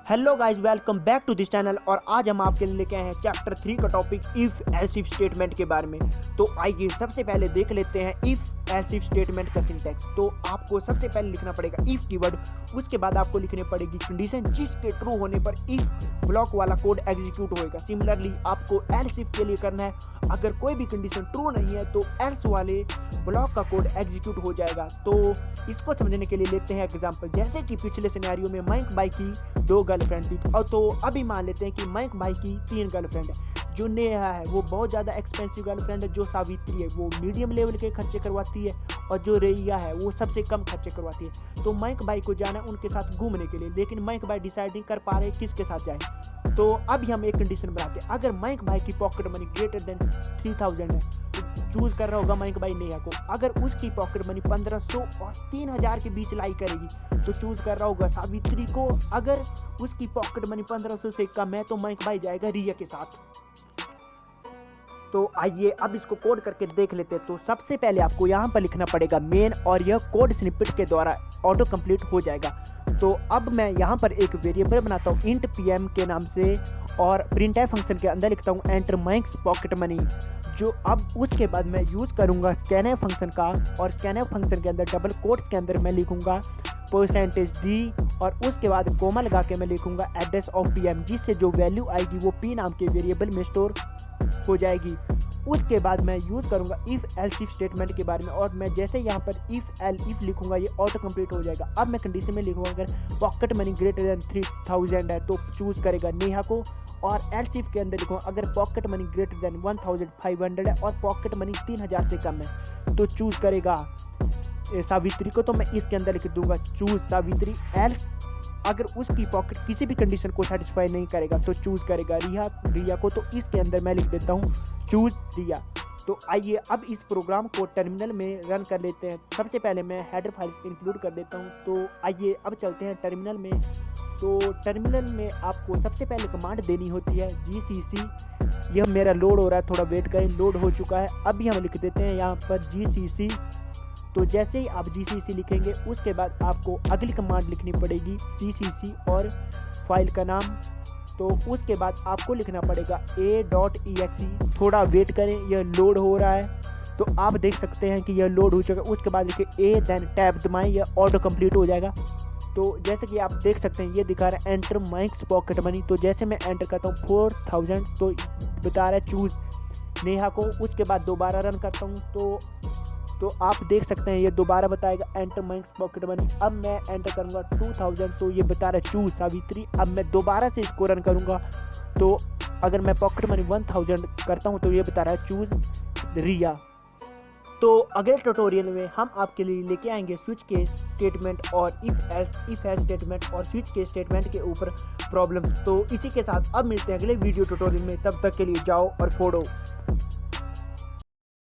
Hello guys, welcome back to this channel. और आज हम आपके लिए लेके आए हैं चैप्टर 3 का topic if else if statement के बारे में। तो आइए सबसे पहले देख लेते हैं इफ एल्स इफ स्टेटमेंट का सिंटैक्स। तो आपको सबसे पहले लिखना पड़ेगा इफ कीवर्ड, उसके बाद आपको लिखनी पड़ेगी कंडीशन जिसके ट्रू होने पर इफ ब्लॉक वाला कोड एग्जीक्यूट होएगा। सिमिलरली आपको एल्स इफ के लिए करना है, अगर कोई भी कंडीशन ट्रू नहीं है तो एल्स वाले ब्लॉक का कोड एग्जीक्यूट हो जाएगा। तो इसको समझने के लिए लेते हैं एग्जांपल। जैसे कि पिछले सिनेरियो में मयंक भाई की 2 गर्लफ्रेंड थी, और तो अभी मान लेते हैं कि मयंक भाई की 3 गर्लफ्रेंड है। जो नेहा है वो बहुत ज़्यादा एक्सपेंसिव गर्लफ्रेंड है, जो सावित्री है वो मीडियम लेवल के खर्चे करवाती है, और जो रेया है वो सबसे कम खर्चे करवाती है। तो मयंक भाई को जाना है उनके साथ घूमने के लिए, लेकिन मयंक भाई डिसाइड नहीं कर पा रहे किसके साथ जाए। तो अभी हम एक कंडीशन बनाते हैं, अगर मयंक भाई की पॉकेट मनी ग्रेटर देन 3000 है तो चूज कर रहा होगा मयंक भाई नेहा को। अगर उसकी पॉकेट मनी 1500 और 3000 के बीच लाई करेगी तो चूज कर रहा होगा सावित्री को। अगर उसकी पॉकेट मनी 1500 से कम है तो मयंक भाई जाएगा रिया के साथ। तो आइए अब इसको कोड करके देख लेते हैं। तो सबसे पहले आपको यहाँ पर लिखना पड़ेगा मेन, और यह कोड स्निपेट के द्वारा ऑटो कंप्लीट हो जाएगा। तो अब मैं यहाँ पर एक वेरिएबल बनाता हूँ इंट pm के नाम से, और printf फंक्शन के अंदर लिखता हूँ एंटर मयंक्स पॉकेट मनी। जो अब उसके बाद मैं यूज़ करूँगा scanf फंक्शन का, और scanf फंक्शन के अंदर डबल कोट्स के अंदर मैं लिखूँगा %d, और उसके बाद कोमा लगा के मैं लिखूँगा एड्रेस ऑफ pm, जिससे जो वैल्यू आएगी वो p नाम के वेरिएबल में स्टोर हो जाएगी। उसके बाद मैं यूज़ करूँगा इफ़ एल्स इफ स्टेटमेंट के बारे में, और मैं जैसे यहाँ पर इफ़ एल इफ लिखूँगा ये ऑटो कंप्लीट हो जाएगा। अब मैं कंडीशन में लिखूँगा अगर पॉकेट मनी ग्रेटर देन 3000 है तो चूज़ करेगा नेहा को, और एल्स इफ के अंदर लिखूँगा अगर पॉकेट मनी ग्रेटर देन 1500 है और पॉकेट मनी 3000 से कम है तो चूज़ करेगा सावित्री को। तो मैं इसके अंदर लिख दूंगा चूज़ सावित्री। एल्स अगर उसकी पॉकेट किसी भी कंडीशन को सेटिस्फाई नहीं करेगा तो चूज़ करेगा रिया को। तो इसके अंदर मैं लिख देता हूँ चूज़ रिया। तो आइए अब इस प्रोग्राम को टर्मिनल में रन कर लेते हैं। सबसे पहले मैं हेडर फाइल इंक्लूड कर देता हूँ। तो आइए अब चलते हैं टर्मिनल में। तो टर्मिनल में आपको सबसे पहले कमांड देनी होती है gcc। यह मेरा लोड हो रहा है, थोड़ा वेट करें, लोड हो चुका है। अभी हम लिख देते हैं यहाँ पर gcc। तो जैसे ही आप gcc लिखेंगे उसके बाद आपको अगली कमांड लिखनी पड़ेगी gcc और फाइल का नाम। तो उसके बाद आपको लिखना पड़ेगा a.exe। थोड़ा वेट करें, यह लोड हो रहा है। तो आप देख सकते हैं कि यह लोड हो चुका है। उसके बाद लिखिए a देन टैब दबाएं, यह ऑटो कंप्लीट हो जाएगा। तो जैसे कि आप देख सकते हैं ये दिखा रहा है एंटर मयंक्स पॉकेट मनी। तो जैसे मैं एंटर करता हूँ 4000 तो बता रहा है चूज़ नेहा को। उसके बाद दोबारा रन करता हूँ तो आप देख सकते हैं ये दोबारा बताएगा एंटर मयंक्स पॉकेट मनी। अब मैं एंटर करूंगा 2000 तो ये बता रहा है चूज सावित्री। अब मैं दोबारा से इसको रन करूंगा तो अगर मैं पॉकेट मनी 1000 करता हूं तो ये बता रहा है चूज रिया। तो अगले ट्यूटोरियल में हम आपके लिए लेके आएंगे स्विच के स्टेटमेंट और इफ एल्स स्टेटमेंट और स्विच के स्टेटमेंट के ऊपर प्रॉब्लम। तो इसी के साथ अब मिलते हैं अगले वीडियो ट्यूटोरियल में। तब तक के लिए जाओ और फोड़ो।